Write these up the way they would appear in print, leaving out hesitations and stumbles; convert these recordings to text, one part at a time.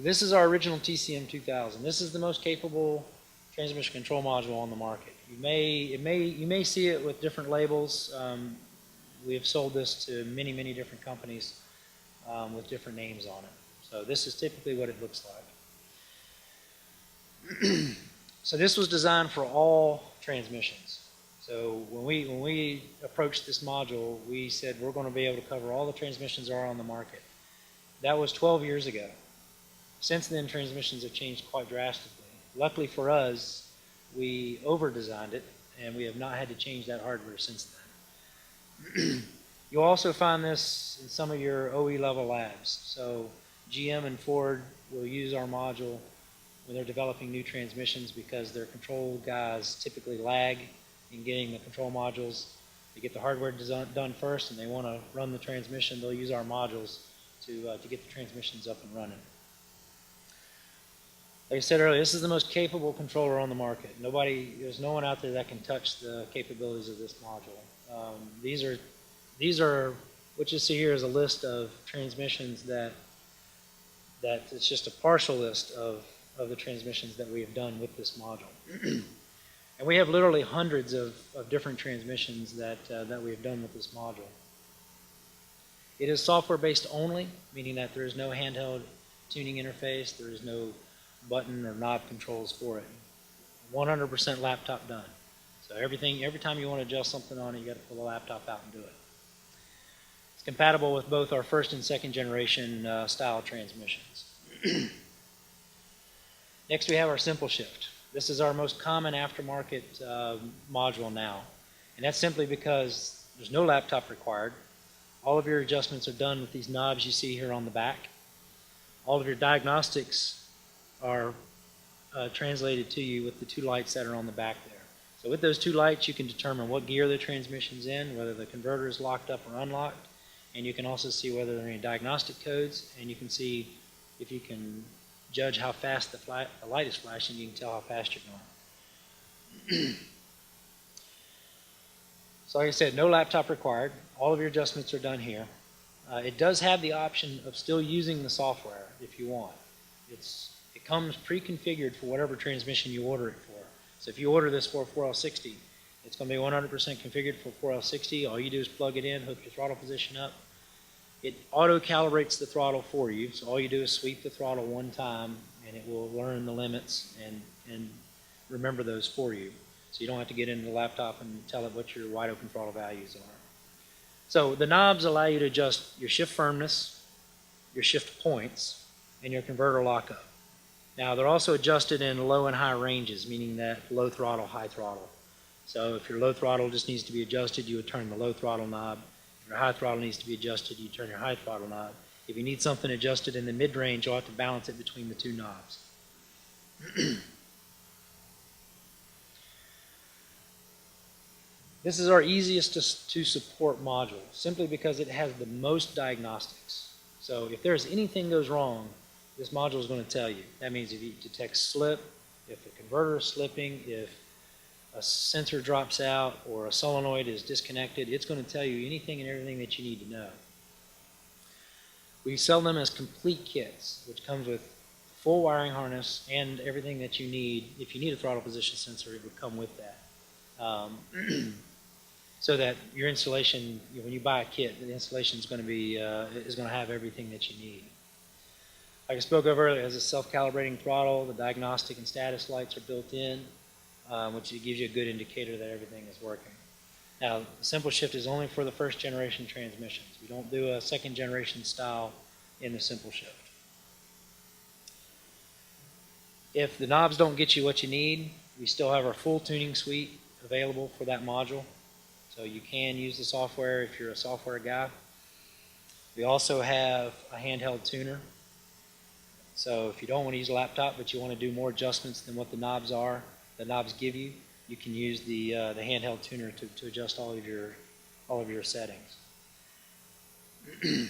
This is our original TCM 2000. This is the most capable transmission control module on the market. You may see it with different labels. We have sold this to many different companies with different names on it. So this is typically what it looks like. So this was designed for all transmissions. So when we approached this module, we said we're going to be able to cover all the transmissions that are on the market. That was 12 years ago. Since then, transmissions have changed quite drastically. Luckily for us, we over-designed it, and we have not had to change that hardware since then. You'll also find this in some of your OE level labs. So GM and Ford will use our module when they're developing new transmissions because their control guys typically lag in getting the control modules. They get the hardware done first, and they want to run the transmission. They'll use our modules to get the transmissions up and running. Like I said earlier, this is the most capable controller on the market. There's no one out there that can touch the capabilities of this module. These are what you see here is a list of transmissions that it's just a partial list of the transmissions that we have done with this module. And we have literally hundreds of different transmissions that we have done with this module. It is software-based only, meaning that there is no handheld tuning interface, there is no button or knob controls for it. 100% laptop done. So every time you want to adjust something on it, you got to pull the laptop out and do it. It's compatible with both our first and second generation style transmissions. Next we have our Simple Shift. This is our most common aftermarket module now. And that's simply because there's no laptop required. All of your adjustments are done with these knobs you see here on the back. All of your diagnostics are translated to you with the two lights that are on the back there. So with those two lights, you can determine what gear the transmission's in, whether the converter is locked up or unlocked, and you can also see whether there are any diagnostic codes, and you can see if you can judge how fast the light is flashing. You can tell how fast you're going. So like I said, no laptop required. All of your adjustments are done here. It does have the option of still using the software if you want. It comes pre-configured for whatever transmission you order it for. So if you order this for 4L60, it's going to be 100% configured for 4L60. All you do is plug it in, hook your throttle position up. It auto-calibrates the throttle for you. So all you do is sweep the throttle one time, and it will learn the limits and remember those for you. So you don't have to get into the laptop and tell it what your wide open throttle values are. So the knobs allow you to adjust your shift firmness, your shift points, and your converter lockup. Now they're also adjusted in low and high ranges, meaning that low throttle, high throttle. So if your low throttle just needs to be adjusted, you would turn the low throttle knob. If your high throttle needs to be adjusted, you turn your high throttle knob. If you need something adjusted in the mid-range, you'll have to balance it between the two knobs. This is our easiest to support module, simply because it has the most diagnostics. So if there's anything goes wrong, this module is going to tell you. That means if you detect slip, if the converter is slipping, if a sensor drops out or a solenoid is disconnected, it's going to tell you anything and everything that you need to know. We sell them as complete kits, which comes with full wiring harness and everything that you need. If you need a throttle position sensor, it would come with that. So that your installation, when you buy a kit, the installation is going to have everything that you need. Like I spoke of earlier, it has a self-calibrating throttle. The diagnostic and status lights are built in, which gives you a good indicator that everything is working. Now, the Simple Shift is only for the first generation transmissions. We don't do a second generation style in the Simple Shift. If the knobs don't get you what you need, we still have our full tuning suite available for that module. So you can use the software if you're a software guy. We also have a handheld tuner. So if you don't want to use a laptop, but you want to do more adjustments than what the knobs give you, you can use the handheld tuner to adjust all of your settings. The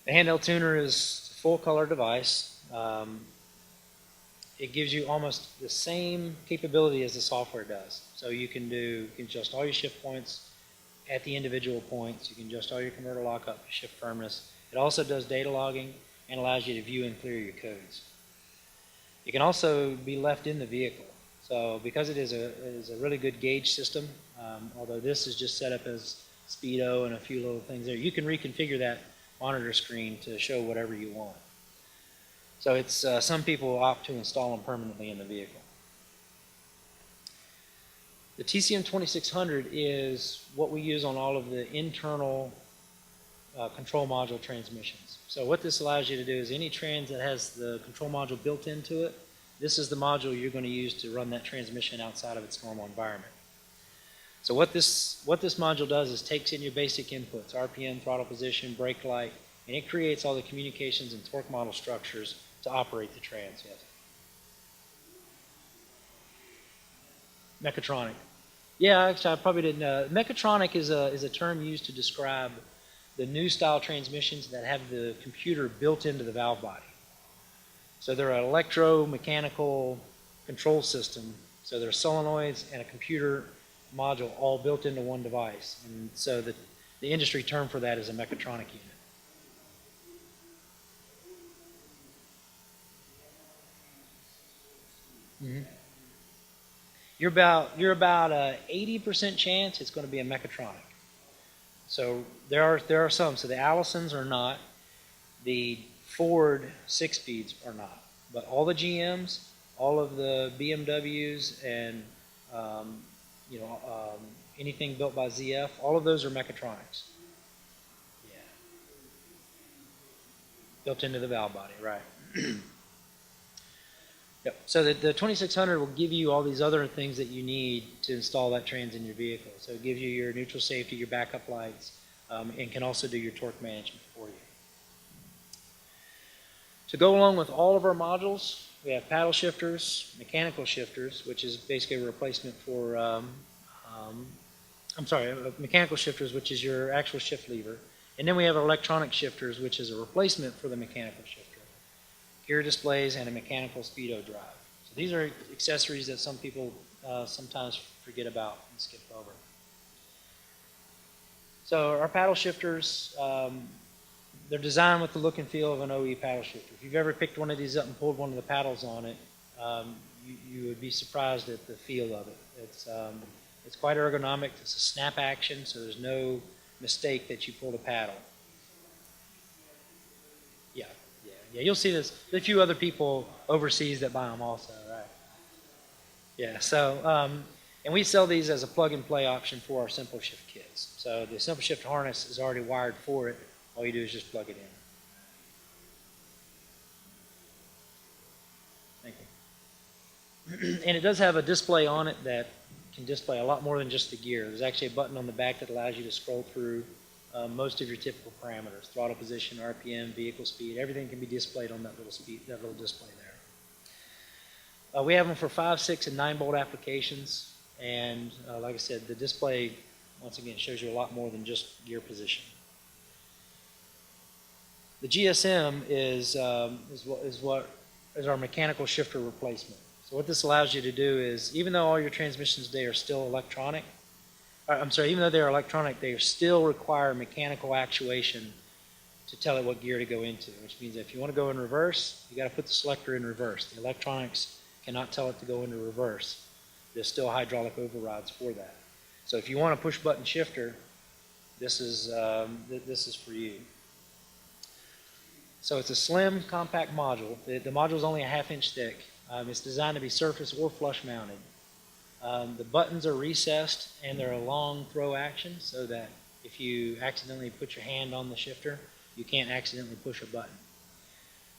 handheld tuner is a full color device. It gives you almost the same capability as the software does. So you can adjust all your shift points at the individual points. You can adjust all your converter lockup, shift firmness. It also does data logging, and allows you to view and clear your codes. It can also be left in the vehicle. So because it is a really good gauge system, although this is just set up as speedo and a few little things there, you can reconfigure that monitor screen to show whatever you want. So it's some people opt to install them permanently in the vehicle. The TCM 2600 is what we use on all of the internal control module transmissions. So what this allows you to do is any trans that has the control module built into it, this is the module you're going to use to run that transmission outside of its normal environment. So what this module does is takes in your basic inputs, RPM, throttle position, brake light, and it creates all the communications and torque model structures to operate the trans. Yes. Mechatronic. Yeah, actually, I probably didn't know. Mechatronic is a term used to describe the new style transmissions that have the computer built into the valve body. So they're an electromechanical control system. So there are solenoids and a computer module all built into one device. And so the industry term for that is a mechatronic unit. Mm-hmm. You're about a 80% chance it's going to be a mechatronic. So there are some. So the Allisons are not. The Ford 6-speeds are not. But all the GMs, all of the BMWs, and anything built by ZF, all of those are mechatronics. Yeah. Built into the valve body, right. Yep. So the 2600 will give you all these other things that you need to install that trans in your vehicle. So it gives you your neutral safety, your backup lights, and can also do your torque management for you. To go along with all of our modules, we have paddle shifters, mechanical shifters, which is basically a replacement for, mechanical shifters, which is your actual shift lever. And then we have electronic shifters, which is a replacement for the mechanical shifter. Gear displays, and a mechanical speedo drive. So these are accessories that some people sometimes forget about and skip over. So our paddle shifters, they're designed with the look and feel of an OE paddle shifter. If you've ever picked one of these up and pulled one of the paddles on it, you would be surprised at the feel of it. It's quite ergonomic. It's a snap action, so there's no mistake that you pull the paddle. Yeah, you'll see this. There's a few other people overseas that buy them also, right? Yeah, so, and we sell these as a plug-and-play option for our Simple Shift kits. So the Simple Shift harness is already wired for it. All you do is just plug it in. Thank you. And it does have a display on it that can display a lot more than just the gear. There's actually a button on the back that allows you to scroll through most of your typical parameters: throttle position, RPM, vehicle speed. Everything can be displayed on that little display there. We have them for 5, 6, and 9-volt applications, and like I said, the display once again shows you a lot more than just gear position. The GSM is our mechanical shifter replacement. So what this allows you to do is, even though all your transmissions today are still electronic, even though they're electronic, they still require mechanical actuation to tell it what gear to go into, which means that if you want to go in reverse, you got to put the selector in reverse. The electronics cannot tell it to go into reverse. There's still hydraulic overrides for that. So if you want a push-button shifter, this is for you. So it's a slim, compact module. The module is only a 1/2 inch thick. It's designed to be surface or flush mounted. The buttons are recessed and they're a long throw action, so that if you accidentally put your hand on the shifter, you can't accidentally push a button.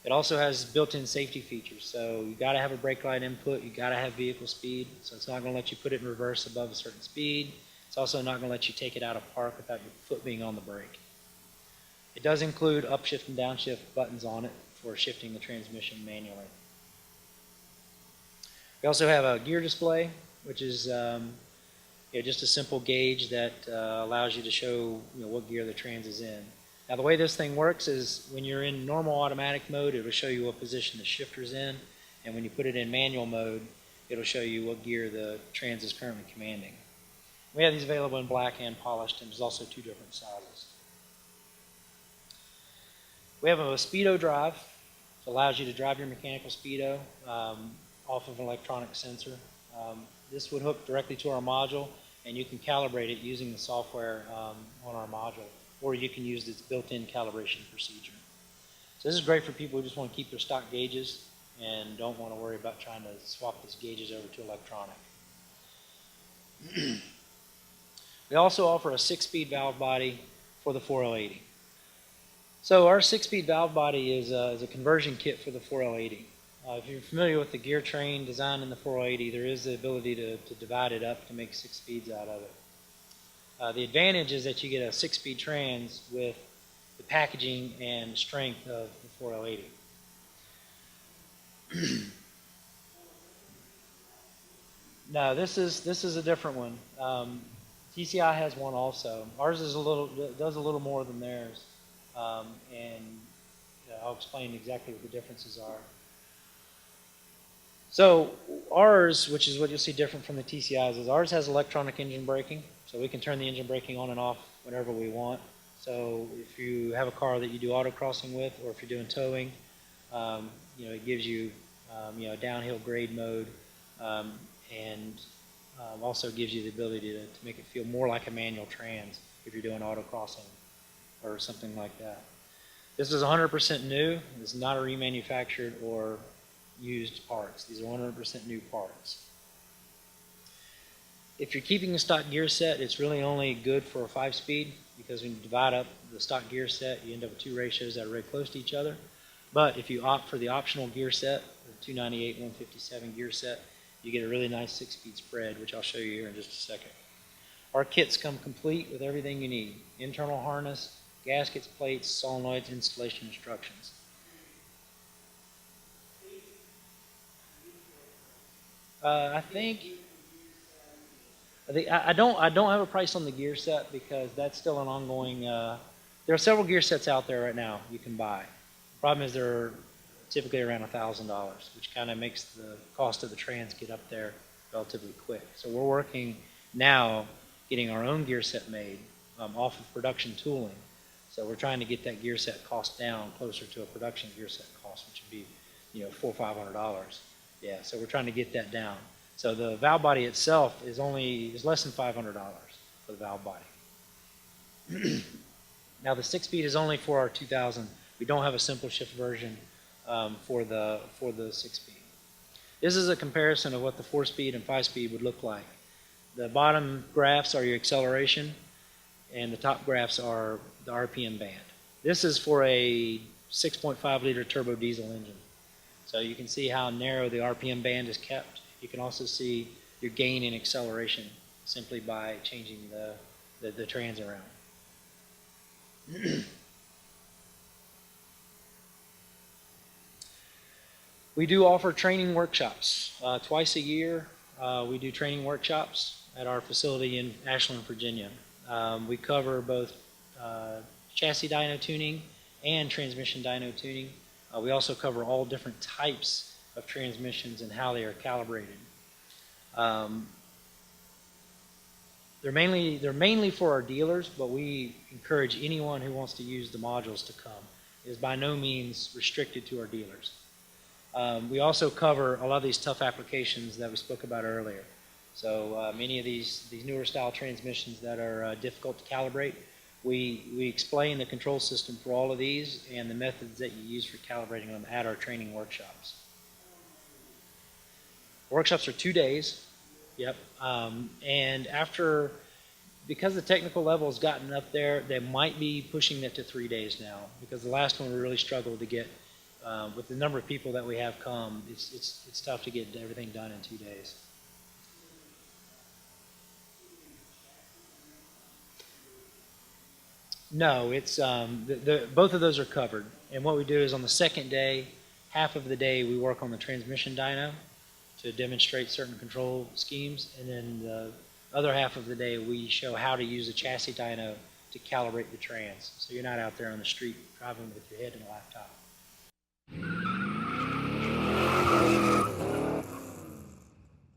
It also has built-in safety features, so you got to have a brake light input, you got to have vehicle speed, so it's not going to let you put it in reverse above a certain speed. It's also not going to let you take it out of park without your foot being on the brake. It does include upshift and downshift buttons on it for shifting the transmission manually. We also have a gear display, which is just a simple gauge that allows you to show what gear the trans is in. Now the way this thing works is when you're in normal automatic mode, it will show you what position the shifter's in, and when you put it in manual mode, it'll show you what gear the trans is currently commanding. We have these available in black and polished, and there's also 2 different sizes. We have a speedo drive. It allows you to drive your mechanical speedo off of an electronic sensor. This would hook directly to our module, and you can calibrate it using the software on our module, or you can use this built-in calibration procedure. So this is great for people who just want to keep their stock gauges and don't want to worry about trying to swap these gauges over to electronic. We also offer a 6-speed valve body for the 4L80. So our 6-speed valve body is a conversion kit for the 4L80. If you're familiar with the gear train design in the 4L80, there is the ability to divide it up to make 6 speeds out of it. The advantage is that you get a 6-speed trans with the packaging and strength of the 4L80. No, this is a different one. TCI has one also. Ours is does a little more than theirs, and I'll explain exactly what the differences are. So ours, which is what you'll see different from the TCI's, is ours has electronic engine braking, so we can turn the engine braking on and off whenever we want. So if you have a car that you do autocrossing with, or if you're doing towing, it gives you a downhill grade mode, and also gives you the ability to make it feel more like a manual trans if you're doing autocrossing or something like that. This is 100% new. This is not a remanufactured or used parts. These are 100% new parts. If you're keeping a stock gear set, it's really only good for a 5-speed, because when you divide up the stock gear set, you end up with 2 ratios that are very close to each other. But if you opt for the optional gear set, the 298, 157 gear set, you get a really nice 6-speed spread, which I'll show you here in just a second. Our kits come complete with everything you need: internal harness, gaskets, plates, solenoids, installation instructions. I don't have a price on the gear set, because that's still an ongoing. There are several gear sets out there right now you can buy. The problem is they're typically around $1,000, which kind of makes the cost of the trans get up there relatively quick. So we're working now getting our own gear set made off of production tooling. So we're trying to get that gear set cost down closer to a production gear set cost, which would be $400 or $500. Yeah, so we're trying to get that down. So the valve body itself is less than $500 for the valve body. Now the 6-speed is only for our 2000. We don't have a simple shift version for the 6-speed. This is a comparison of what the 4-speed and 5-speed would look like. The bottom graphs are your acceleration, and the top graphs are the RPM band. This is for a 6.5 liter turbo diesel engine. So you can see how narrow the RPM band is kept. You can also see your gain in acceleration simply by changing the trans around. We do offer training workshops. Twice a year, we do training workshops at our facility in Ashland, Virginia. We cover both chassis dyno tuning and transmission dyno tuning. We also cover all different types of transmissions and how they are calibrated. They're mainly for our dealers, but we encourage anyone who wants to use the modules to come. It is by no means restricted to our dealers. We also cover a lot of these tough applications that we spoke about earlier. So many of these newer style transmissions that are difficult to calibrate, we explain the control system for all of these and the methods that you use for calibrating them at our training workshops. Workshops are 2 days. Yep. And because the technical level has gotten up there, they might be pushing it to 3 days now, because the last one we really struggled to get. With the number of people that we have come, it's tough to get everything done in 2 days. No, it's both of those are covered. And what we do is on the second day, half of the day we work on the transmission dyno to demonstrate certain control schemes, and then the other half of the day we show how to use the chassis dyno to calibrate the trans. So you're not out there on the street driving with your head in a laptop.